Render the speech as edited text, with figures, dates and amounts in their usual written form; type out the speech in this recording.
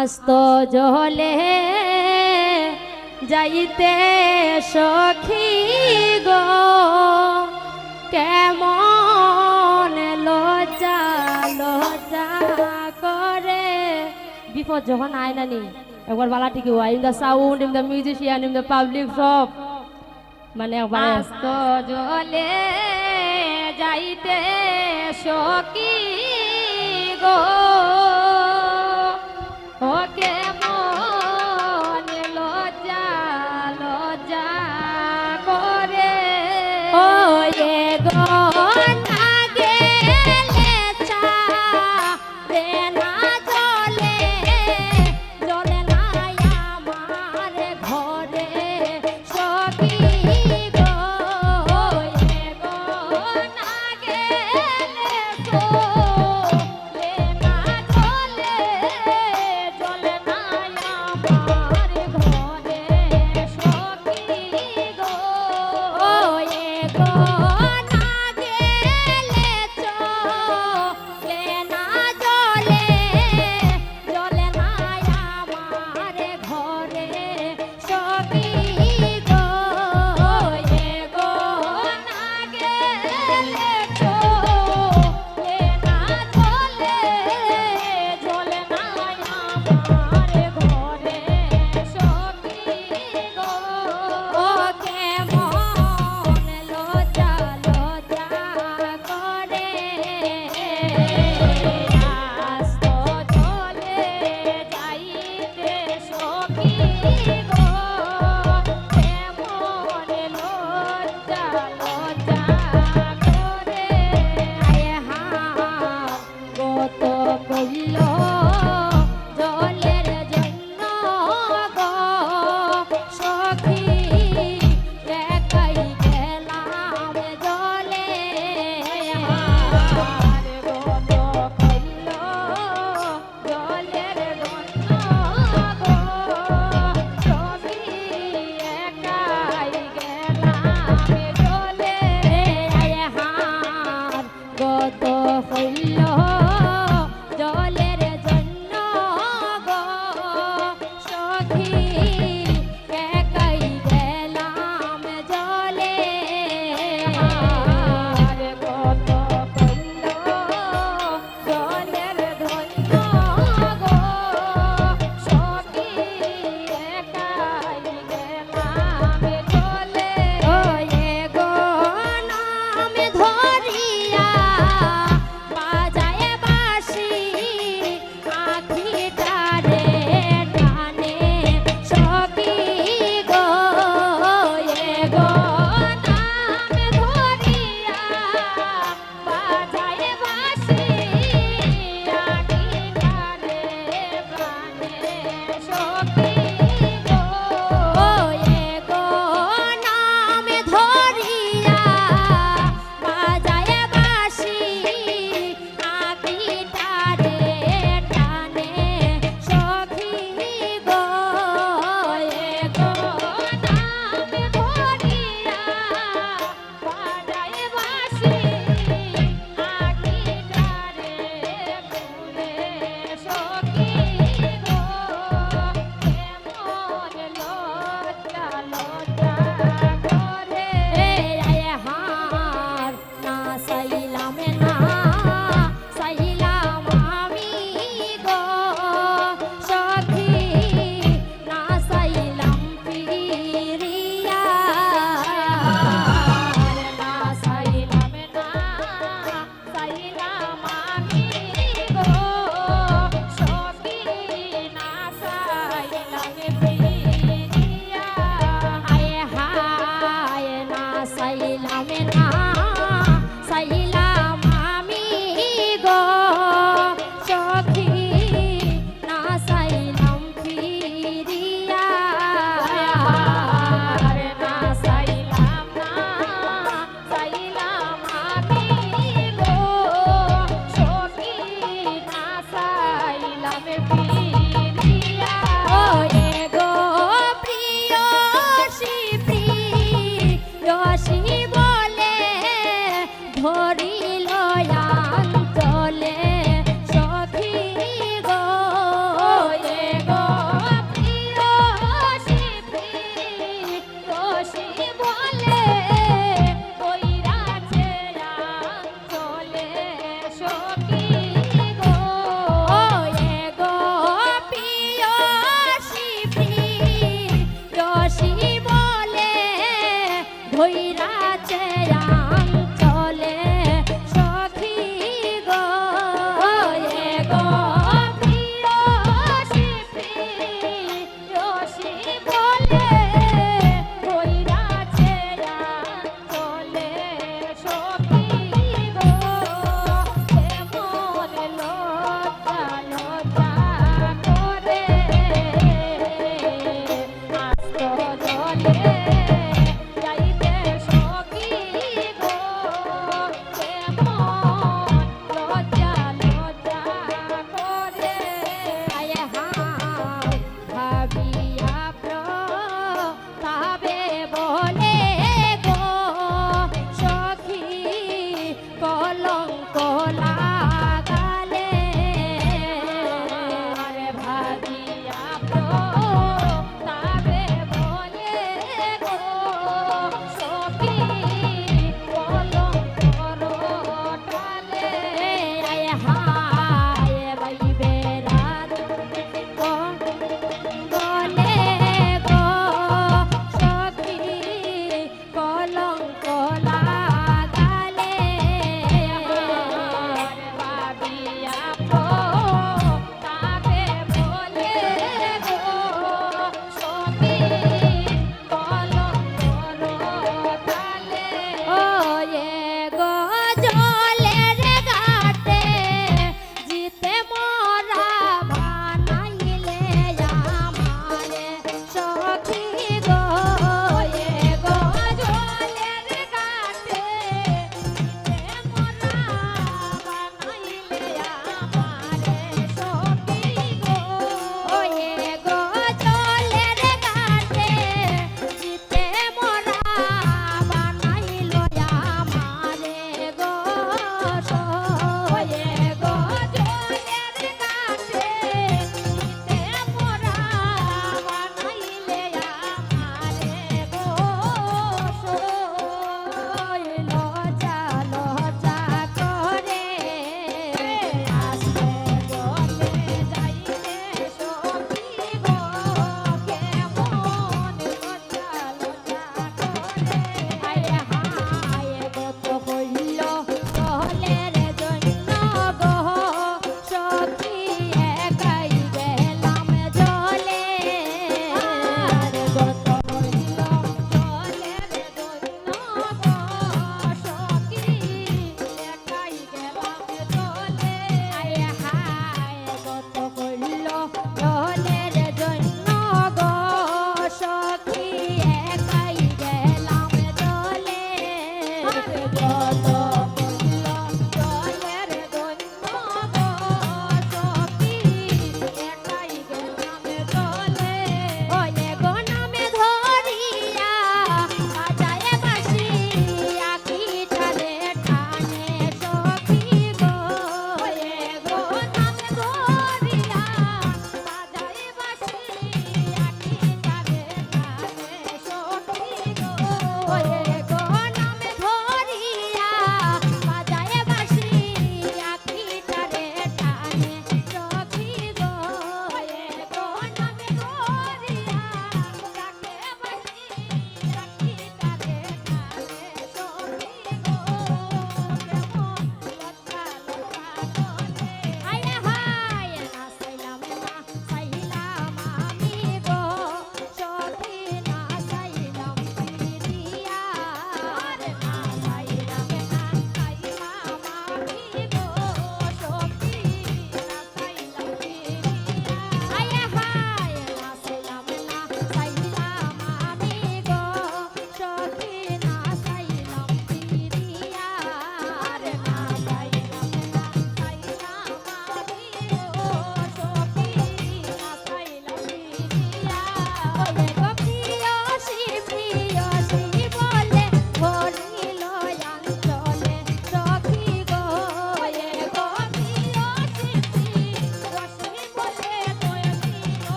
আস্ত জলে যাইতে সখী গো কেমন লজ্জা লজ্জা করে। বিপদ যখন আয় না নি একবার বালা টিকি হয় in the sound in the musician in the public সব মানে একবার আস্ত জলে যাইতে সখী গো ও কেমন লজ্জা লজ্জা করে। ও এ গো না গেলে চাঁদে না জ্বলে, জ্বলে না আমার ঘরে সখী গো। এ গো না গেলে জ্বলে না জ্বলে, জ্বলে না আমার ঘরে সখী গো। এ গো না গেলে চলে না জ্বলে, জ্বলে না আমার ঘরে সখী গো। এ গো না গেলে চলে না জ্বলে, জ্বলে না আমার ঘরে সখী গো। ও কেমন লজ্জা লজ্জা করে। আস্ত জলে যাইতে সখী গো কেমন লজ্জা লজ্জা করে। আয় হাত কত কইল জলের জন্য গো সখী একাই গেলাম জলে। আমার কত কইল জলের জন্য গো সখী একাই গেলাম জলে। আয় হাত কত কইল জলের জন্য গো সখী একাই গেলাম জলে। আমার কত কইল জলের জন্য গো সখী একাই গেলাম জলে। ও এ গো নাম ধরিয়া বাজায় বাঁশি আখিটারে টানে সখী গো। এ গো নাম ধরিয়া বাজায় বাঁশি আখিটারে প্রাণে সখী গো। এ গো নাম ধরিয়া বাজায় বাঁশি আখিটারে টানে সখী গো। এ গো নাম ধরিয়া বাজায় বাঁশি আখিটারে পুরে সখী গো কেমন লজ্জা লজ্জা করে। আয় হার না সাইলাম না সাইলাম আমি গো সখী না সাইলাম পিরিয়া। না সাইলাম না সাইলাম আমি গো সখী না সাইলাম পিরিয়া। হায় হায় না সাইলাম না সাইলাম আমি গো সখী না সাইলাম ফিরিয়া। না সাইলাম না সাইলাম আমি গো সখী না সাইলাম ফিরিয়া।